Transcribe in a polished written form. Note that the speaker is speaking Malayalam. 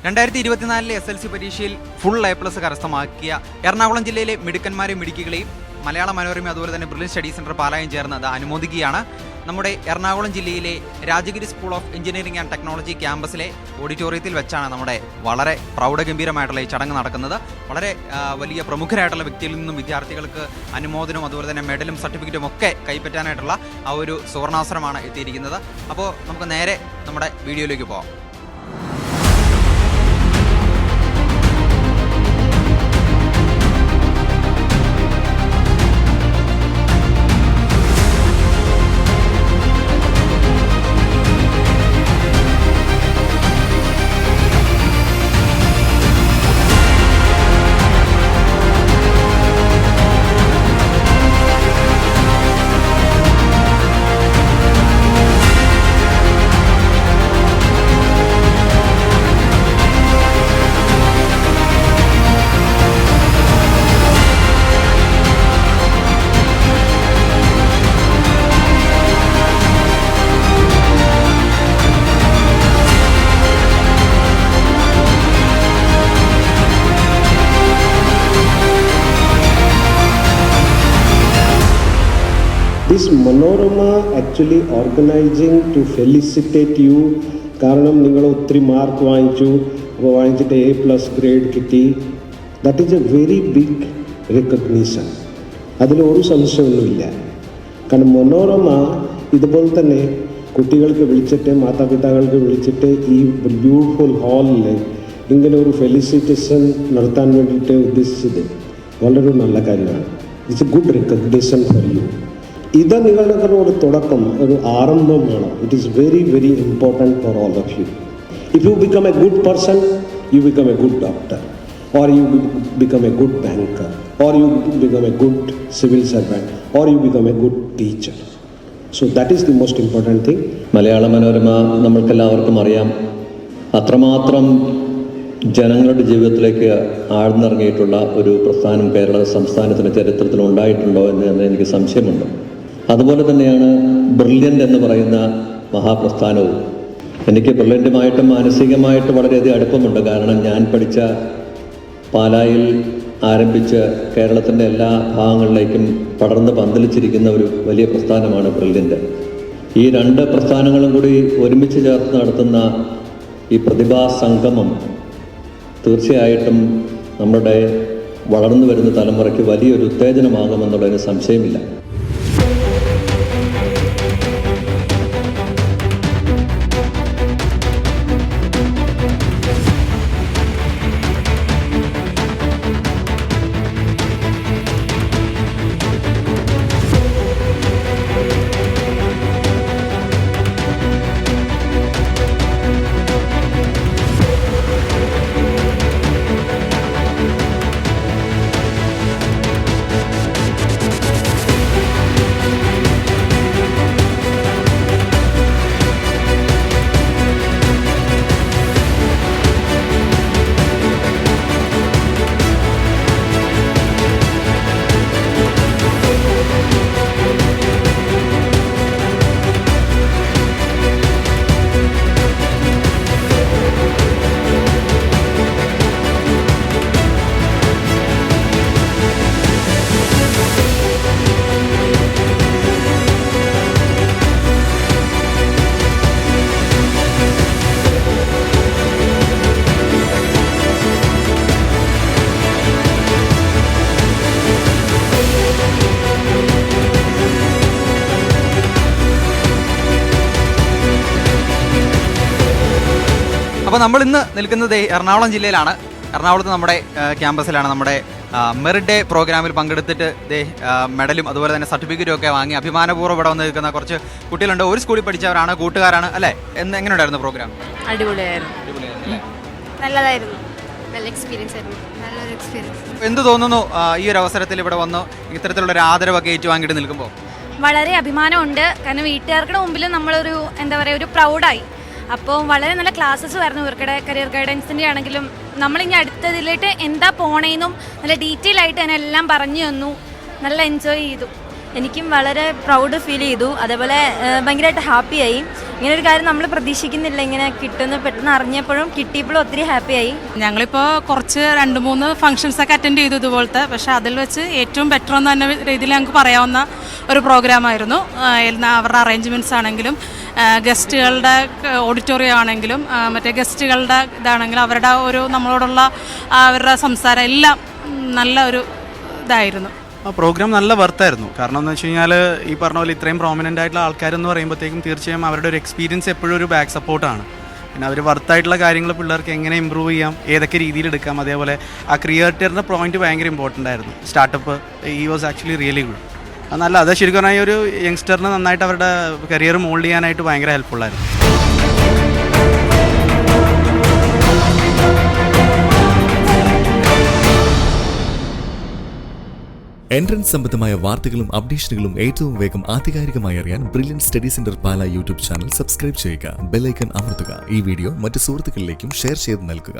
2024 SLC പരീക്ഷയിൽ ഫുൾ A+ കരസ്ഥമാക്കിയ എറണാകുളം ജില്ലയിലെ മിടുക്കന്മാരെയും മിടുക്കികളെയും മലയാള മനോരമ അതുപോലെ തന്നെ ബ്രില്യൻ സ്റ്റഡി സെന്റർ പാലായും ചേർന്ന് അത് അനുമോദിക്കുകയാണ്. നമ്മുടെ എറണാകുളം ജില്ലയിലെ Rajagiri school of engineering and technology ക്യാമ്പസിലെ ഓഡിറ്റോറിയത്തിൽ വെച്ചാണ് നമ്മുടെ വളരെ പ്രൗഢഗംഭീരമായിട്ടുള്ള ഈ ചടങ്ങ് നടക്കുന്നത്. വളരെ വലിയ പ്രമുഖരായിട്ടുള്ള വ്യക്തിയിൽ നിന്നും വിദ്യാർത്ഥികൾക്ക് അനുമോദനവും അതുപോലെ തന്നെ മെഡലും സർട്ടിഫിക്കറ്റും ഒക്കെ കൈപ്പറ്റാനായിട്ടുള്ള ആ ഒരു സുവർണാവസരമാണ് എത്തിയിരിക്കുന്നത്. അപ്പോൾ നമുക്ക് നേരെ നമ്മുടെ വീഡിയോയിലേക്ക് പോകാം. This Manorama actually organizing to felicitate you കാരണം നിങ്ങൾ ഒത്തിരി മാർക്ക് വാങ്ങിച്ചു, അപ്പോൾ വാങ്ങിച്ചിട്ട് A+ ഗ്രേഡ് കിട്ടി. That is a very big recognition. അതിലൊരു സംശയമൊന്നുമില്ല. കാരണം മനോരമ ഇതുപോലെ തന്നെ കുട്ടികൾക്ക് വിളിച്ചിട്ട് മാതാപിതാക്കൾക്ക് വിളിച്ചിട്ട് ഈ ബ്യൂട്ടിഫുൾ ഹാളിൽ ഇങ്ങനെ ഒരു ഫെലിസിറ്റേഷൻ നടത്താൻ വേണ്ടിയിട്ട് ഉദ്ദേശിച്ചത് വളരെ നല്ല കാര്യമാണ്. It's a good recognition for you. ഇത് നിങ്ങളുടെ ഒരു തുടക്കം, ഒരു ആരംഭമാണ്. It is very very important for all of you. If you become a good person, you become a good doctor, or you become a good banker, or you become a good civil servant, or you become a good teacher. So that is the most important thing. Malayala Manorama നമ്മൾക്കെല്ലാവർക്കും അറിയാം, അത്രമാത്രം ജനങ്ങളുടെ ജീവിതത്തിലേക്ക് ആഴ്ന്നിറങ്ങിയിട്ടുള്ള ഒരു പ്രസ്ഥാനം കേരള സംസ്ഥാനത്തിൻ്റെ ചരിത്രത്തിൽ ഉണ്ടായിട്ടുണ്ടോ എന്ന് തന്നെ എനിക്ക് സംശയമുണ്ട്. അതുപോലെ തന്നെയാണ് ബ്രില്യൻ്റ് എന്ന് പറയുന്ന മഹാപ്രസ്ഥാനവും. എനിക്ക് ബ്രില്യൻ്റുമായിട്ട് മാനസികമായിട്ട് വളരെയധികം അടുപ്പമുണ്ട്. കാരണം ഞാൻ പഠിച്ച പാലായിൽ ആരംഭിച്ച് കേരളത്തിൻ്റെ എല്ലാ ഭാഗങ്ങളിലേക്കും പടർന്ന് പന്തലിച്ചിരിക്കുന്ന ഒരു വലിയ പ്രസ്ഥാനമാണ് ബ്രില്യൻ്റ്. ഈ രണ്ട് പ്രസ്ഥാനങ്ങളും കൂടി ഒരുമിച്ച് ചേർത്ത് നടത്തുന്ന ഈ പ്രതിഭാ സംഗമം തീർച്ചയായിട്ടും നമ്മുടെ വളർന്നു വരുന്ന തലമുറയ്ക്ക് വലിയൊരു ഉത്തേജനമാകുമെന്നുള്ളതിന് സംശയമില്ല. അപ്പോൾ നമ്മൾ ഇന്ന് നിൽക്കുന്നത് എറണാകുളം ജില്ലയിലാണ്. എറണാകുളത്ത് നമ്മുടെ ക്യാമ്പസിലാണ്. നമ്മുടെ മെറിറ്റ് ഡേ പ്രോഗ്രാമിൽ പങ്കെടുത്തിട്ട് മെഡലും അതുപോലെ തന്നെ സർട്ടിഫിക്കറ്റും ഒക്കെ വാങ്ങി അഭിമാനപൂർവ്വം ഇവിടെ വന്ന് നിൽക്കുന്ന കുറച്ച് കുട്ടികളുണ്ട്. ഒരു സ്കൂളിൽ പഠിച്ചവരാണ്, കൂട്ടുകാരാണ് അല്ലേ? എങ്ങനെയുണ്ടായിരുന്നു പ്രോഗ്രാം? അടിപൊളിയായിരുന്നു, നല്ലതായിരുന്നു, നല്ല എക്സ്പീരിയൻസ് ആയിരുന്നു, നല്ലൊരു എക്സ്പീരിയൻസ്. എന്ത് തോന്നുന്നു ഈ ഒരു അവസരത്തിൽ ഇവിടെ വന്ന് ഇത്തരത്തിലുള്ള ഒരു ആദരവൊക്കെ ഏറ്റുവാങ്ങിയിട്ട് നിൽക്കുമ്പോൾ? വളരെ അഭിമാനമുണ്ട്. കാരണം വീട്ടുകാരുടെ മുമ്പിൽ നമ്മളൊരു എന്താ പറയുക, ഒരു പ്രൗഡായി. അപ്പോൾ വളരെ നല്ല ക്ലാസ്സസ് ആയിരുന്നു ഇവർക്കിടെ. കരിയർ ഗൈഡൻസിൻ്റെ ആണെങ്കിലും നമ്മളിനി അടുത്തതിലേക്ക് എന്താ പോണേന്നും നല്ല ഡീറ്റെയിൽ ആയിട്ട് തന്നെ എല്ലാം പറഞ്ഞു തന്നു. നല്ല എൻജോയ് ചെയ്തു. എനിക്കും വളരെ പ്രൗഡ് ഫീൽ ചെയ്തു. അതേപോലെ ഭയങ്കരമായിട്ട് ഹാപ്പിയായി. ഇങ്ങനെ ഒരു കാര്യം നമ്മൾ പ്രതീക്ഷിക്കുന്നില്ല, ഇങ്ങനെ കിട്ടുമെന്ന് പെട്ടെന്ന് അറിഞ്ഞപ്പോഴും കിട്ടിയപ്പോഴും ഒത്തിരി ഹാപ്പിയായി. ഞങ്ങളിപ്പോൾ കുറച്ച് 2-3 ഫംഗ്ഷൻസൊക്കെ അറ്റൻഡ് ചെയ്തു ഇതുപോലത്തെ. പക്ഷേ അതിൽ വെച്ച് ഏറ്റവും ബെറ്റർ എന്ന് തന്നെ രീതിയിൽ ഞങ്ങൾക്ക് പറയാവുന്ന ഒരു പ്രോഗ്രാമായിരുന്നു. അവരുടെ അറേഞ്ച്മെൻറ്റ്സ് ആണെങ്കിലും ഗസ്റ്റുകളുടെ ഓഡിറ്റോറിയം ആണെങ്കിലും മറ്റേ ഗസ്റ്റുകളുടെ ഇതാണെങ്കിലും അവരുടെ ഒരു നമ്മളോടുള്ള അവരുടെ സംസാരം എല്ലാം നല്ല ഒരു ഇതായിരുന്നു. ആ പ്രോഗ്രാം നല്ല വർത്തായിരുന്നു. കാരണം എന്ന് വെച്ച് കഴിഞ്ഞാൽ ഈ പറഞ്ഞ പോലെ ഇത്രയും പ്രോമിനൻ്റ് ആയിട്ടുള്ള ആൾക്കാരെന്ന് പറയുമ്പോഴത്തേക്കും തീർച്ചയായും അവരുടെ ഒരു എക്സ്പീരിയൻസ് എപ്പോഴും ഒരു ബാക്ക് സപ്പോർട്ടാണ്. പിന്നെ അവർ വർത്തായിട്ടുള്ള കാര്യങ്ങൾ പിള്ളേർക്ക് എങ്ങനെ ഇമ്പ്രൂവ് ചെയ്യാം, ഏതൊക്കെ രീതിയിൽ എടുക്കാം, അതേപോലെ ആ ക്രിയേറ്ററിൻ്റെ പോയിന്റ് ഭയങ്കര ഇമ്പോർട്ടൻ്റ് ആയിരുന്നു. സ്റ്റാർട്ടപ്പ് ഈ വാസ് ആക്ച്വലി റിയലി ഗുഡ്. അത് നല്ല, അത് ശരിക്കും പറഞ്ഞാൽ ഒരു യങ്സ്റ്ററിന് നന്നായിട്ട് അവരുടെ കരിയർ മോൾഡ് ചെയ്യാനായിട്ട് ഭയങ്കര ഹെൽപ്ഫുള്ളായിരുന്നു. എൻട്രൻസ് സംബന്ധമായ വാർത്തകളും അപ്ഡേഷനുകളും ഏറ്റവും വേഗം ആധികാരികമായി അറിയാൻ ബ്രില്യൻറ്റ് സ്റ്റഡി സെന്റർ പാല യൂട്യൂബ് ചാനൽ സബ്സ്ക്രൈബ് ചെയ്യുക. ബെൽ ഐക്കൺ അമർത്തുക. ഈ വീഡിയോ മറ്റ് സുഹൃത്തുക്കളിലേക്കും ഷെയർ ചെയ്ത് നൽകുക.